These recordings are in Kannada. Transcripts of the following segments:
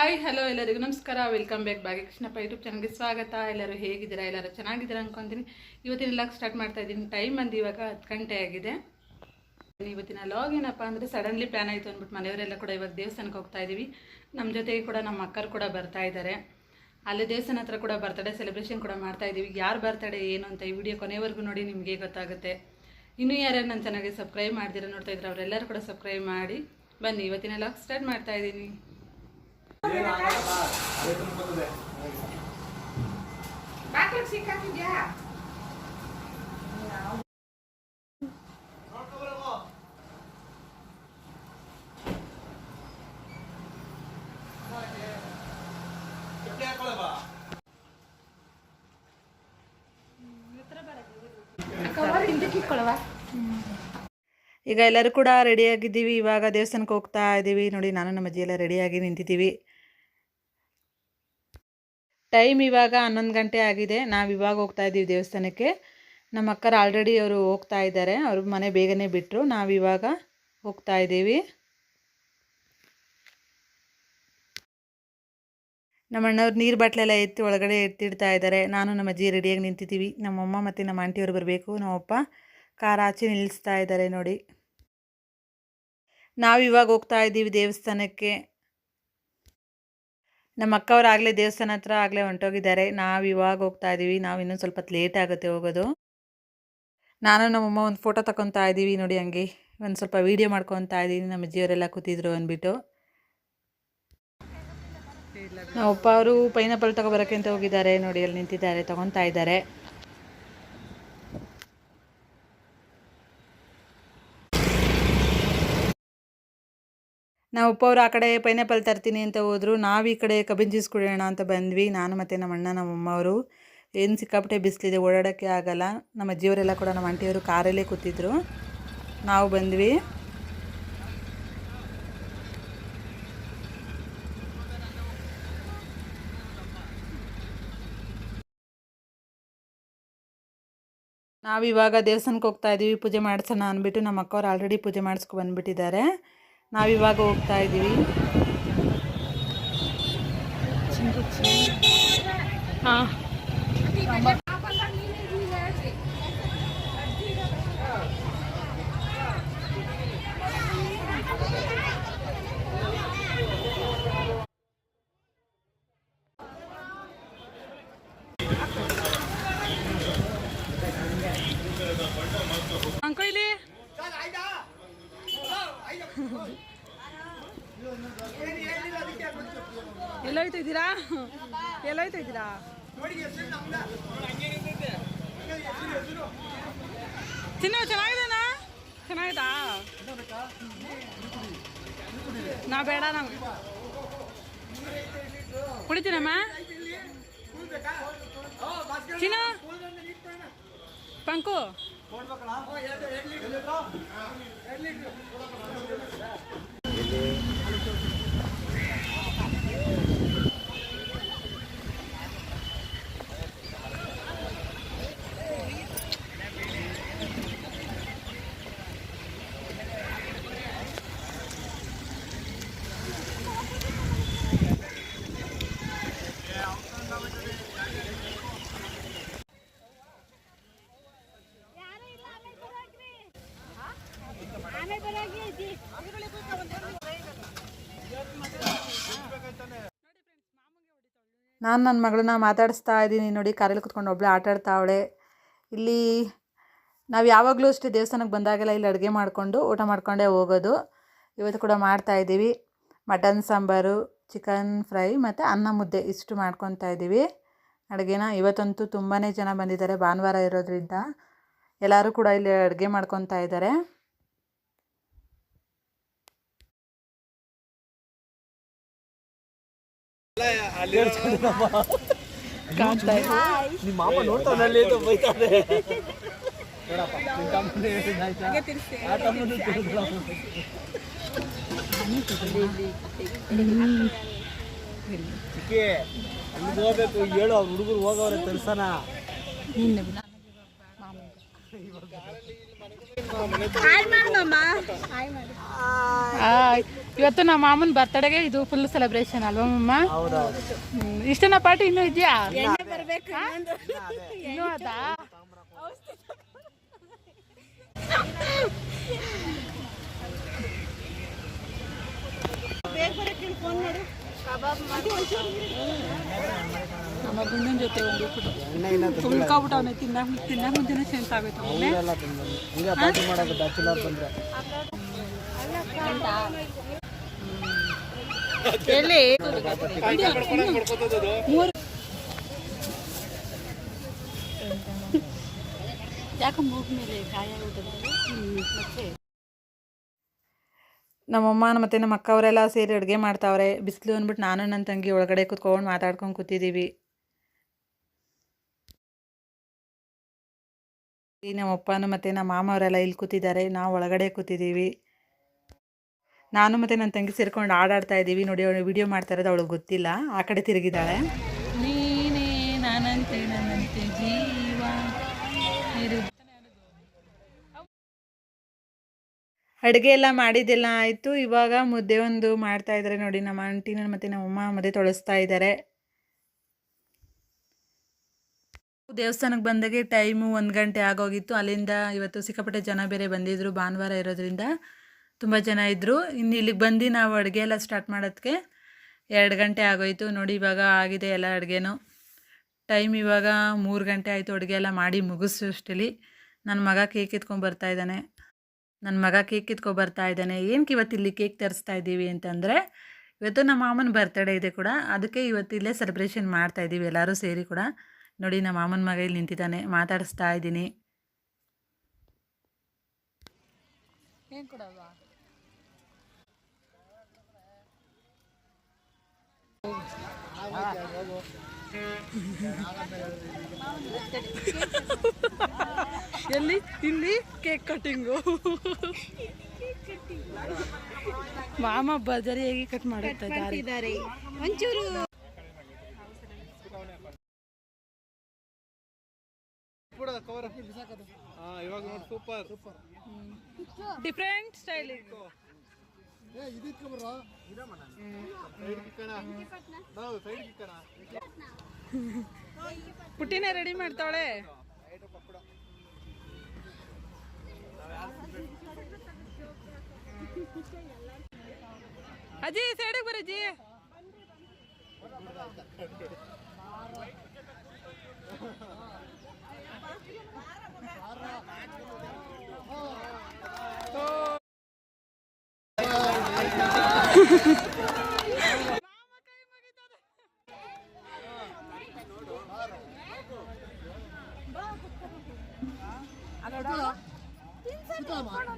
ಹಾಯ್ ಹಲೋ ಎಲ್ಲರಿಗೂ ನಮಸ್ಕಾರ. ವೆಲ್ಕಮ್ ಬ್ಯಾಕ್ ಭಾಗ್ಯಕೃಷ್ಣಪ್ಪ ಯೂಟ್ಯೂಬ್ ಚಾನಲ್ಗೆ ಸ್ವಾಗತ. ಎಲ್ಲರೂ ಹೇಗಿದ್ದೀರಾ? ಎಲ್ಲರೂ ಚೆನ್ನಾಗಿದ್ದೀರಾ ಅನ್ಕೊತೀನಿ. ಇವತ್ತಿನ ಲಾಗ್ ಸ್ಟಾರ್ಟ್ ಮಾಡ್ತಾ ಇದ್ದೀನಿ. ಟೈಮ್ ಬಂದು ಇವಾಗ 10 ಗಂಟೆ ಆಗಿದೆ. ಇವತ್ತಿನ ಲಾಗ್ ಏನಪ್ಪ ಅಂದರೆ ಸಡನ್ಲಿ ಪ್ಲ್ಯಾನ್ ಆಯಿತು ಅಂದ್ಬಿಟ್ಟು ಮನೆಯವರೆಲ್ಲ ಕೂಡ ಇವಾಗ ದೇವಸ್ಥಾನಕ್ಕೆ ಹೋಗ್ತಾ ಇದ್ದೀವಿ. ನಮ್ಮ ಜೊತೆಗೆ ಕೂಡ ನಮ್ಮ ಅಕ್ಕರು ಕೂಡ ಬರ್ತಾ ಇದ್ದಾರೆ. ಅಲ್ಲಿ ದೇವಸ್ಥಾನ ಹತ್ರ ಕೂಡ ಬರ್ತಡೇ ಸೆಲೆಬ್ರೇಷನ್ ಕೂಡ ಮಾಡ್ತಾ ಇದ್ದೀವಿ. ಯಾರು ಬರ್ತಡೇ ಏನು ಅಂತ ಈ ವಿಡಿಯೋ ಕೊನೆವರೆಗೂ ನೋಡಿ, ನಿಮಗೆ ಗೊತ್ತಾಗುತ್ತೆ. ಇನ್ನೂ ಯಾರ್ಯಾರು ನನ್ನ ಚಾನಲ್ಗೆ ಸಬ್ಸ್ಕ್ರೈಬ್ ಮಾಡ್ದಿರ ನೋಡ್ತಾ ಇದ್ರೆ ಅವರೆಲ್ಲರೂ ಕೂಡ ಸಬ್ಸ್ಕ್ರೈಬ್ ಮಾಡಿ. ಬನ್ನಿ ಇವತ್ತಿನ ಲಾಗ್ ಸ್ಟಾರ್ಟ್ ಮಾಡ್ತಾ ಇದ್ದೀನಿ. ಈಗ ಎಲ್ಲರೂ ಕೂಡ ರೆಡಿಯಾಗಿದ್ದೀವಿ. ಇವಾಗ ದೇವಸ್ಥಾನಕ್ಕೆ ಹೋಗ್ತಾ ಇದ್ದೀವಿ. ನೋಡಿ, ನಾನು ನಮ್ಮ ಅಜ್ಜಿ ಎಲ್ಲ ರೆಡಿಯಾಗಿ ನಿಂತಿದ್ದೀವಿ. ಟೈಮ್ ಇವಾಗ 11 ಗಂಟೆ ಆಗಿದೆ. ನಾವು ಇವಾಗ ಹೋಗ್ತಾ ಇದ್ದೀವಿ ದೇವಸ್ಥಾನಕ್ಕೆ. ನಮ್ಮ ಅಕ್ಕರು ಆಲ್ರೆಡಿ ಅವರು ಹೋಗ್ತಾ ಇದ್ದಾರೆ. ಅವ್ರ ಮನೆ ಬೇಗನೆ ಬಿಟ್ಟರು. ನಾವಿವಾಗ ಹೋಗ್ತಾ ಇದ್ದೀವಿ. ನಮ್ಮ ಅಣ್ಣವ್ರು ನೀರು ಬಾಟ್ಲೆಲ್ಲ ಎತ್ತಿ ಒಳಗಡೆ ಎತ್ತಿಡ್ತಾ ಇದ್ದಾರೆ. ನಾನು ನಮ್ಮ ಅಜ್ಜಿ ರೆಡಿಯಾಗಿ ನಿಂತಿದ್ದೀವಿ. ನಮ್ಮಮ್ಮ ಮತ್ತು ನಮ್ಮ ಆಂಟಿಯವರು ಬರಬೇಕು. ನಮ್ಮಪ್ಪ ಕಾರ್ ಆಚೆ ನಿಲ್ಲಿಸ್ತಾ ಇದ್ದಾರೆ ನೋಡಿ. ನಾವಿವಾಗ ಹೋಗ್ತಾ ಇದ್ದೀವಿ ದೇವಸ್ಥಾನಕ್ಕೆ. ನಮ್ಮ ಅಕ್ಕವ್ರು ಆಗಲೇ ದೇವಸ್ಥಾನ ಹತ್ರ ಆಗಲೇ ಹೊಂಟೋಗಿದ್ದಾರೆ. ನಾವು ಇವಾಗ ಹೋಗ್ತಾ ಇದ್ದೀವಿ. ನಾವು ಇನ್ನೊಂದು ಸ್ವಲ್ಪ ಲೇಟ್ ಆಗುತ್ತೆ ಹೋಗೋದು. ನಾನು ನಮ್ಮಮ್ಮ ಒಂದು ಫೋಟೋ ತಗೊತಾ ಇದ್ದೀವಿ ನೋಡಿ. ಹಂಗೆ ಒಂದು ಸ್ವಲ್ಪ ವೀಡಿಯೋ ಮಾಡ್ಕೊತಾ ಇದ್ದೀನಿ. ನಮ್ಮ ಅಜ್ಜಿಯವರೆಲ್ಲ ಕೂತಿದ್ರು ಅಂದ್ಬಿಟ್ಟು. ನಮ್ಮಪ್ಪ ಅವರು ಪೈನಾಪಲ್ ತಗೊಬರೋಕ್ಕೆ ಅಂತ ಹೋಗಿದ್ದಾರೆ ನೋಡಿ. ಅಲ್ಲಿ ನಿಂತಿದ್ದಾರೆ, ತಗೊತಾ ಇದ್ದಾರೆ. ನಾವು ಅಪ್ಪ ಅವರು ಆ ಕಡೆ ಪೈನಾಪಲ್ ತರ್ತೀನಿ ಅಂತ ಹೋದರು. ನಾವು ಈ ಕಡೆ ಕಬ್ಬಿನ ಜ್ಯೂಸ್ ಕುಡಿಯೋಣ ಅಂತ ಬಂದ್ವಿ. ನಾನು ಮತ್ತು ನಮ್ಮ ಅಣ್ಣ ನಮ್ಮಮ್ಮ ಅವರು. ಏನು ಸಿಕ್ಕಾಪಟ್ಟೆ ಬಿಸಿಲಿದೆ, ಓಡಾಡೋಕ್ಕೆ ಆಗಲ್ಲ. ನಮ್ಮ ಅಜ್ಜಿಯವರೆಲ್ಲ ಕೂಡ ನಮ್ಮ ಆಂಟಿಯವರು ಕಾರಲ್ಲೇ ಕೂತಿದ್ರು. ನಾವು ಬಂದ್ವಿ. ನಾವಿವಾಗ ದೇವಸ್ಥಾನಕ್ಕೆ ಹೋಗ್ತಾ ಇದ್ದೀವಿ. ಪೂಜೆ ಮಾಡಿಸೋಣ ಅಂದ್ಬಿಟ್ಟು ನಮ್ಮ ಅಕ್ಕವ್ರು ಆಲ್ರೆಡಿ ಪೂಜೆ ಮಾಡಿಸ್ಕೊ ಬಂದುಬಿಟ್ಟಿದ್ದಾರೆ. ನಾವಿವಾಗ ಹೋಗ್ತಾ ಇದ್ದೀವಿ. ಹಾಂ, ಅಂಕೈಲಿ ಎಲ್ಲೋಯ್ತಾ ಇದ್ದೀರಾ? ಎಲ್ಲೋಯ್ತಾ ಇದ್ದೀರಾ? ಚಿನ್ನ ಚೆನ್ನಾಗಿದೆನಾ? ಚೆನ್ನಾಗಿದಾ? ನಾ ಬೇಡ, ನಾವು ಕುಡಿತೀನಮ್ಮ. ಚಿನ್ನ ಪಂಕು ನಾನು ನನ್ನ ಮಗಳನ್ನ ಮಾತಾಡಿಸ್ತಾ ಇದ್ದೀನಿ ನೋಡಿ. ಕಾರಲ್ಲಿ ಕುತ್ಕೊಂಡು ಒಬ್ಬಳೆ ಆಟಾಡ್ತಾವಳೆ. ಇಲ್ಲಿ ನಾವು ಯಾವಾಗಲೂ ಅಷ್ಟೇ ದೇವಸ್ಥಾನಕ್ಕೆ ಬಂದಾಗೆಲ್ಲ ಇಲ್ಲಿ ಅಡುಗೆ ಮಾಡಿಕೊಂಡು ಊಟ ಮಾಡ್ಕೊಂಡೇ ಹೋಗೋದು. ಇವತ್ತು ಕೂಡ ಮಾಡ್ತಾಯಿದ್ದೀವಿ. ಮಟನ್ ಸಾಂಬಾರು, ಚಿಕನ್ ಫ್ರೈ ಮತ್ತು ಅನ್ನ ಮುದ್ದೆ ಇಷ್ಟು ಮಾಡ್ಕೊತಾ ಇದ್ದೀವಿ ಅಡುಗೆನ. ಇವತ್ತಂತೂ ತುಂಬಾ ಜನ ಬಂದಿದ್ದಾರೆ. ಭಾನುವಾರ ಇರೋದ್ರಿಂದ ಎಲ್ಲರೂ ಕೂಡ ಇಲ್ಲಿ ಅಡುಗೆ ಮಾಡ್ಕೊತಾ ಇದ್ದಾರೆ. ನಿಮ್ಮ ಮಾಮ ನೋಡ್ತಾನಲ್ಲಿ ಬೈತಾನೆ. ಅಲ್ಲಿ ಹೋಗ್ಬೇಕು, ಹೇಳು ಅವ್ರ ಹುಡುಗರು ಹೋಗವ್ರೆ ತರ್ಸನ. ಇವತ್ತು ನಮ್ಮ ಮಾಮನ ಬರ್ತಡೆಗೆ ಇದು ಫುಲ್ ಸೆಲೆಬ್ರೇಷನ್ ಅಲ್ವಾ ಮಮ್ಮ? ಇಷ್ಟನ ಪಾರ್ಟಿ ಇನ್ನೂ ಇದೆಯಾ? ಇನ್ನೂ ಅದಾ? ನಮ್ಮ ಗುಂಡನ ಜೊತೆ ಒಂದು ಉಳ್ಕೊಬಿಟ್ಟವನೆ ತಿನ್ನಕ್ ಮುಂಚೆನೆ ಸೆನ್ಸ್ ಆಗೋಯ್ತು. ಯಾಕೆ ಮೂಗ್ ಮೇಲೆ ಗಾಯ ಮತ್ತೆ ನಮ್ಮಮ್ಮ ಮತ್ತು ನಮ್ಮ ಅಕ್ಕ ಅವರೆಲ್ಲ ಸೇರಿ ಅಡುಗೆ ಮಾಡ್ತಾವ್ರೆ. ಬಿಸಿಲು ಅಂದ್ಬಿಟ್ಟು ನಾನು ನನ್ನ ತಂಗಿ ಒಳಗಡೆ ಕೂತ್ಕೊಂಡು ಮಾತಾಡ್ಕೊಂಡು ಕೂತಿದ್ದೀವಿ. ನಮ್ಮ ಅಪ್ಪನೂ ಮತ್ತು ನಮ್ಮ ಮಾಮ ಅವರೆಲ್ಲ ಇಲ್ಲಿ ಕೂತಿದ್ದಾರೆ, ನಾವು ಒಳಗಡೆ ಕೂತಿದ್ದೀವಿ. ನಾನು ಮತ್ತು ನನ್ನ ತಂಗಿ ಸೇರ್ಕೊಂಡು ಆಡಾಡ್ತಾ ಇದ್ದೀವಿ. ನೋಡಿ ಅವಳು ವಿಡಿಯೋ ಮಾಡ್ತಾ ಇರೋದು ಅವಳಿಗೆ ಗೊತ್ತಿಲ್ಲ, ಆ ಕಡೆ ತಿರುಗಿದ್ದಾಳೆ. ನೀನೇ ನಾನಂತೆ ನನ್ನಂತೆ ಜೀವ. ಅಡುಗೆ ಎಲ್ಲ ಮಾಡಿದ್ದೆಲ್ಲ ಆಯಿತು. ಇವಾಗ ಮುದ್ದೆ ಒಂದು ಮಾಡ್ತಾ ಇದ್ದಾರೆ ನೋಡಿ. ನಮ್ಮ ಆಂಟಿನ ಮತ್ತು ನಮ್ಮಮ್ಮ ಮುದ್ದೆ ತೊಳಸ್ತಾ ಇದ್ದಾರೆ. ದೇವಸ್ಥಾನಕ್ಕೆ ಬಂದಾಗೆ ಟೈಮು 1 ಗಂಟೆ ಆಗೋಗಿತ್ತು. ಅಲ್ಲಿಂದ ಇವತ್ತು ಸಿಕ್ಕಾಪಟ್ಟೆ ಜನ ಬೇರೆ ಬಂದಿದ್ದರು, ಭಾನುವಾರ ಇರೋದ್ರಿಂದ ತುಂಬ ಜನ ಇದ್ದರು. ಇನ್ನು ಇಲ್ಲಿಗೆ ಬಂದು ನಾವು ಅಡುಗೆ ಎಲ್ಲ ಸ್ಟಾರ್ಟ್ ಮಾಡೋದಕ್ಕೆ 2 ಗಂಟೆ ಆಗೋಯಿತು. ನೋಡಿ ಇವಾಗ ಆಗಿದೆ ಎಲ್ಲ ಅಡುಗೆನೂ. ಟೈಮ್ ಇವಾಗ 3 ಗಂಟೆ ಆಯಿತು. ಅಡುಗೆ ಎಲ್ಲ ಮಾಡಿ ಮುಗಿಸೋಷ್ಟರಲ್ಲಿ ನನ್ನ ಮಗ ಕೇಕ್ ಎತ್ಕೊಂಡು ಬರ್ತಾ ಇದ್ದಾನೆ. ಏನಕ್ಕೆ ಇವತ್ತು ಇಲ್ಲಿ ಕೇಕ್ ತರಿಸ್ತಾ ಇದ್ದೀವಿ ಅಂತಂದರೆ, ಇವತ್ತು ನಮ್ಮ ಮಾಮನ ಬರ್ತಡೇ ಇದೆ ಕೂಡ, ಅದಕ್ಕೆ ಇವತ್ತು ಇಲ್ಲೇ ಸೆಲೆಬ್ರೇಷನ್ ಮಾಡ್ತಾ ಇದ್ದೀವಿ ಎಲ್ಲರೂ ಸೇರಿ ಕೂಡ. ನೋಡಿ ನಮ್ಮ ಮಾಮನ ಮಗ ಇಲ್ಲಿ ನಿಂತಿದ್ದಾನೆ, ಮಾತಾಡಿಸ್ತಾ ಇದ್ದೀನಿ. ಏನು ಕೊಡಲ್ವಾ? ಎಲ್ಲಿ? ಇಲ್ಲಿ ಕೇಕ್ ಕಟ್ಟಿಂಗು. ಮಾಮ ಭರ್ಜರಿಯಾಗಿ ಕಟ್ ಮಾಡುತ್ತಿದ್ದಾರೆ. ಒಂಚೂರು ಡಿಫ್ರೆಂಟ್ ಸ್ಟೈಲ್. ಪುಟ್ಟಿನೇ ರೆಡಿ ಮಾಡ್ತಾವಳೆ. ಅಜ್ಜಿ ಸೈಡಿಗೆ ಬರಜ್ಜಿ.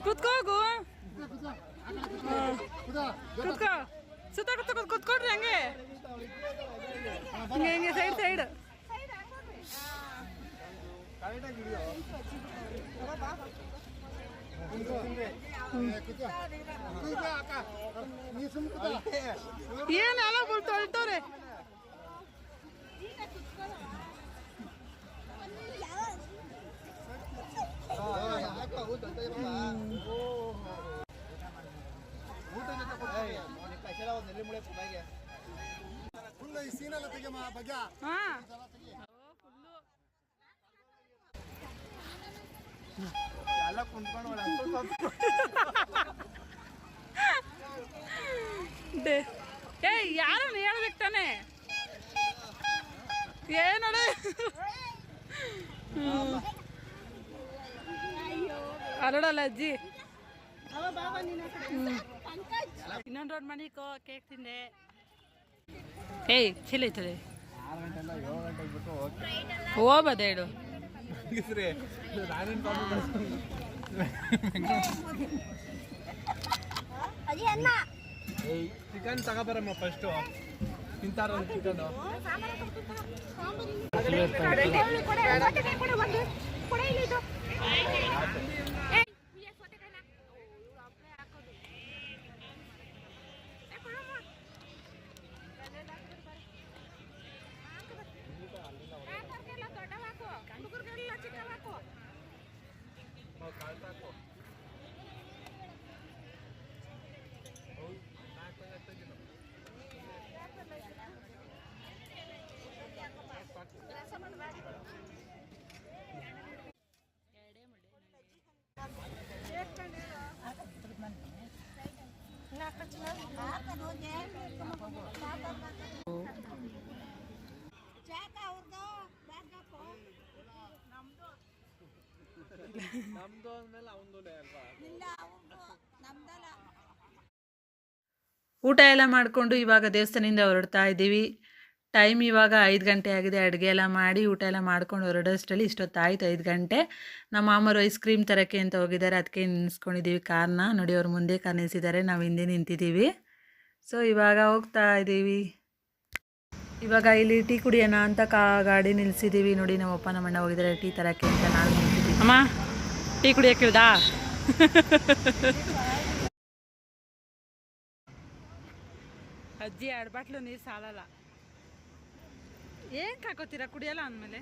ಕುತ್ಕೋಗು, ಕುತ್ಕೋ, ಸುತ್ತ ಕುತ್ಕೊಡ್ರಿ ಹಂಗೆ ಹಂಗೆ ಸೈಡ್ ಸೈಡ್. ಏನೆಲ್ಲ ತೊಳ್ತವ್ರೆ. ಏಯ್ ಯಾರು ಹೇಳ್ಬೇಕು ತಾನೆ? ಏನೋಡ ಅರಡಲ್ಲ ಅಜ್ಜಿ. ಇನ್ನೊಂದು ರೋಡ್ ಮನಿಕೋ ಕೇಕ್ ತಿಂದೆ. ಏಯ್ ಚಿಲಿ ಐತದೆ ಹೋಗ್ಬದ ಹೇಳು. ಚಿಕನ್ ತಗೋಬರಮ್ಮ ಫಸ್ಟು. ತಿಂತಾರ ಚಿಕನ್ ನಮ್ದು ಅಂದ್ಮೇಲೆ ಅವನದೇ ಅಲ್ವಾ? ಊಟ ಎಲ್ಲ ಮಾಡಿಕೊಂಡು ಇವಾಗ ದೇವಸ್ಥಾನದಿಂದ ಹೊರಡ್ತಾ ಇದ್ದೀವಿ. ಟೈಮ್ ಇವಾಗ 5 ಗಂಟೆ ಆಗಿದೆ. ಅಡುಗೆ ಎಲ್ಲ ಮಾಡಿ ಊಟ ಎಲ್ಲ ಮಾಡ್ಕೊಂಡು ಹೊರಡೋಷ್ಟರಲ್ಲಿ ಇಷ್ಟೊತ್ತಾಯಿತು, 5 ಗಂಟೆ. ನಮ್ಮ ಮಾಮರು ಐಸ್ ಕ್ರೀಮ್ ತರೋಕ್ಕೆ ಅಂತ ಹೋಗಿದ್ದಾರೆ, ಅದಕ್ಕೆ ನಿಲ್ಲಿಸ್ಕೊಂಡಿದ್ದೀವಿ ಕಾರ್ನ. ನೋಡಿ ಅವ್ರು ಮುಂದೆ ಕಾರ್ ನಿಲ್ಲಿಸಿದ್ದಾರೆ, ನಾವು ಹಿಂದೆ ನಿಂತಿದ್ದೀವಿ. ಸೊ ಇವಾಗ ಹೋಗ್ತಾ ಇದ್ದೀವಿ. ಇವಾಗ ಇಲ್ಲಿ ಟೀ ಕುಡಿಯೋಣ ಅಂತ ಗಾಡಿ ನಿಲ್ಲಿಸಿದ್ದೀವಿ. ನೋಡಿ ನಮ್ಮ ಅಪ್ಪ ನಮ್ಮ ಅಣ್ಣ ಹೋಗಿದ್ದಾರೆ ಟೀ ತರೋಕ್ಕೆ ಅಂತ. ನಾನು ನಿಂತಿದ್ದೀವಿ. ಅಮ್ಮ ಟೀ ಕುಡಿಯೋಕ್ಕೆ ಇಲ್ದಾ? ಅಜ್ಜಿ 2 ಬಾಟ್ಲು ನೀರು ಸಾಲಲ್ಲ. ಏನು ಹಾಕೋತೀರಾ ಕುಡಿಯಲ್ಲ ಅಂದಮೇಲೆ?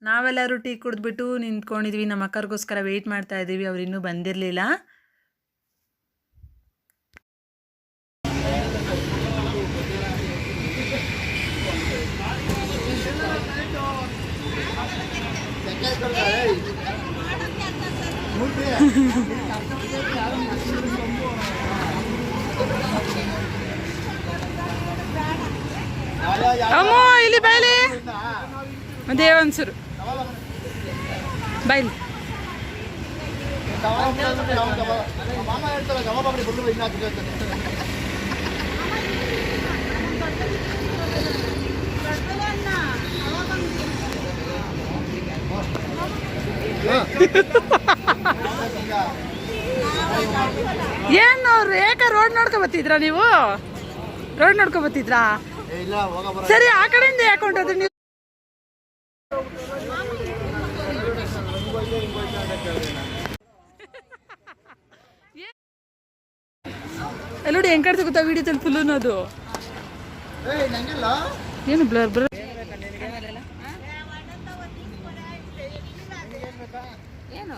ನಾವೆಲ್ಲರೂ ಟೀ ಕುಡಿದ್ಬಿಟ್ಟು ನಿಂತ್ಕೊಂಡಿದ್ವಿ. ನಮ್ಮ ಅಕ್ಕರಿಗೋಸ್ಕರ ವೆಯ್ಟ್ ಮಾಡ್ತಾ ಇದ್ದೀವಿ, ಅವ್ರು ಇನ್ನೂ ಬಂದಿರಲಿಲ್ಲ. ಅಮ್ಮ ಇಲ್ಲಿ ಬೈಲಿ ಅದೇ ಒಂದ್ಸೂರು ಬೈಲಿ. ಏನು ರೇಖಾ ರೋಡ್ ನೋಡ್ಕೊ ಬತ್ತಿದ್ರಾ ನೀವು? ರೋಡ್ ನೋಡ್ಕೊ ಬತ್ತಿದ್ರಾ? ಸರಿ, ಆ ಕಡೆಯಿಂದ ಯಾಕೊಂಡ್ರಿ ನೀವು? ಎಲ್ಲೋಡಿ ಹೆಂಗ್ ಕಾಡ್ತಾ ಗೊತ್ತಾ ವಿಡಿಯೋದಲ್ಲಿ ಫುಲ್ ಅನ್ನೋದು. ಏನು ಬ್ಲರ್ ಬ್ಲರ್ ಏನು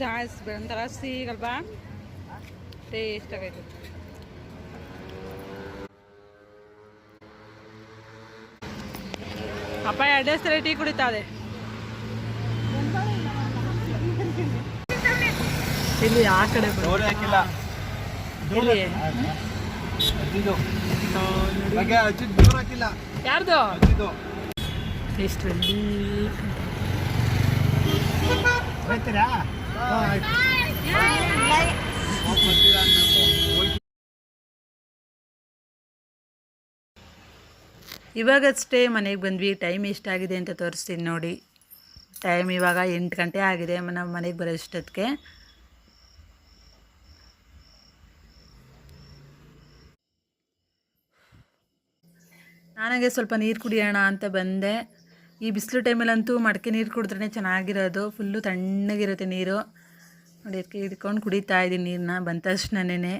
ಜಾಸ್ತಿ ಒಂಥರ ಸಿಗಲ್ವಾ, ಟೇಸ್ಟ್ ಆಗೈತೆ. ಅಪ್ಪ 2 ಸಲ ಟೀ ಕುಡಿತಾದೆ. ಇಲ್ಲಿ ಆ ಕಡೆ ಯಾರ್ದು ಎಷ್ಟು ಇವಾಗಷ್ಟೇ ಮನೆಗೆ ಬಂದ್ವಿ. ಟೈಮ್ ಎಷ್ಟಾಗಿದೆ ಅಂತ ತೋರಿಸ್ತೀನಿ ನೋಡಿ. ಟೈಮ್ ಇವಾಗ 8 ಗಂಟೆ ಆಗಿದೆ. ನಾವು ಮನೆಗೆ ಬರೋಷ್ಟೊತ್ತಿಗೆ ನಾನಾಗೆ ಸ್ವಲ್ಪ ನೀರು ಕುಡಿಯೋಣ ಅಂತ ಬಂದೆ. ಈ ಬಿಸಿಲು ಟೈಮಲ್ಲಂತೂ ಮಡಕೆ ನೀರು ಕುಡಿದ್ರೇ ಚೆನ್ನಾಗಿರೋದು, ಫುಲ್ಲು ತಣ್ಣಗಿರುತ್ತೆ ನೀರು. ನೋಡಿ ಅದಕ್ಕೆ ಹಿಡ್ಕೊಂಡು ಕುಡಿತಾ ಇದ್ದೀನಿ ನೀರನ್ನ ಬಂದ ತಕ್ಷಣನೇ.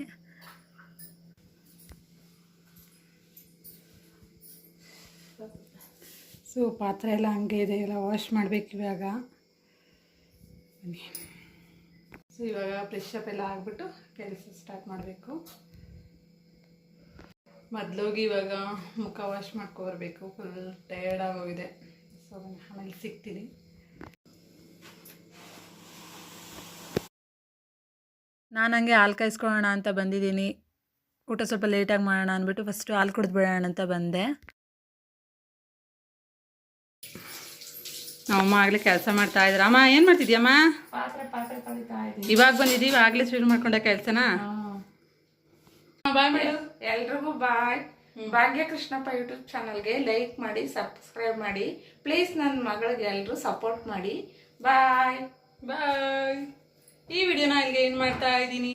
ಸೊ ಪಾತ್ರೆ ಎಲ್ಲ ಹಂಗೆ ಇದೆ, ಎಲ್ಲ ವಾಶ್ ಮಾಡಬೇಕು ಇವಾಗ. ಸೊ ಇವಾಗ ಫ್ರೆಶ್ ಅಪ್ ಎಲ್ಲ ಆಗಿಬಿಟ್ಟು ಕೆಲಸ ಸ್ಟಾರ್ಟ್ ಮಾಡಬೇಕು. ಮೊದಲೋಗಿ ಇವಾಗ ಮುಖ ವಾಶ್ ಮಾಡ್ಕೊಬರ್ಬೇಕು, ಫುಲ್ ಟಯರ್ಡ್ ಆಗೋಗಿದೆ. ಸೊ ಆಮೇಲೆ ಸಿಗ್ತೀನಿ. ನಾನು ಹಂಗೆ ಹಾಲು ಕಾಯಿಸ್ಕೊಳ್ಳೋಣ ಅಂತ ಬಂದಿದ್ದೀನಿ. ಊಟ ಸ್ವಲ್ಪ ಲೇಟಾಗಿ ಮಾಡೋಣ ಅಂದ್ಬಿಟ್ಟು ಫಸ್ಟು ಹಾಲು ಕುಡಿದು ಬಿಡೋಣ ಅಂತ ಬಂದೆ. ಅಮ್ಮ ಆಗಲೇ ಕೆಲಸ ಮಾಡ್ತಾ ಇದ್ದಾರೆ. ಅಮ್ಮ ಏನು ಮಾಡ್ತಿದ್ಯಮ್ಮ? ಇವಾಗ ಬಂದಿದ್ದೀವಿ, ಆಗಲೇ ಶುರು ಮಾಡ್ಕೊಂಡೆ ಕೆಲಸನ. ಬಾಯ್ ಮೇಡಮ್, ಎಲ್ರಿಗೂ ಬಾಯ್. ಭಾಗ್ಯ ಕೃಷ್ಣಪ್ಪ ಯೂಟ್ಯೂಬ್ ಚಾನಲ್ಗೆ ಲೈಕ್ ಮಾಡಿ, ಸಬ್ಸ್ಕ್ರೈಬ್ ಮಾಡಿ ಪ್ಲೀಸ್. ನನ್ನ ಮಗಳಿಗೆ ಎಲ್ಲರೂ ಸಪೋರ್ಟ್ ಮಾಡಿ. ಬಾಯ್ ಬಾಯ್. ಈ ವಿಡಿಯೋನ ಇಲ್ಲಿಗೆ ಏನು ಮಾಡ್ತಾ ಇದ್ದೀನಿ.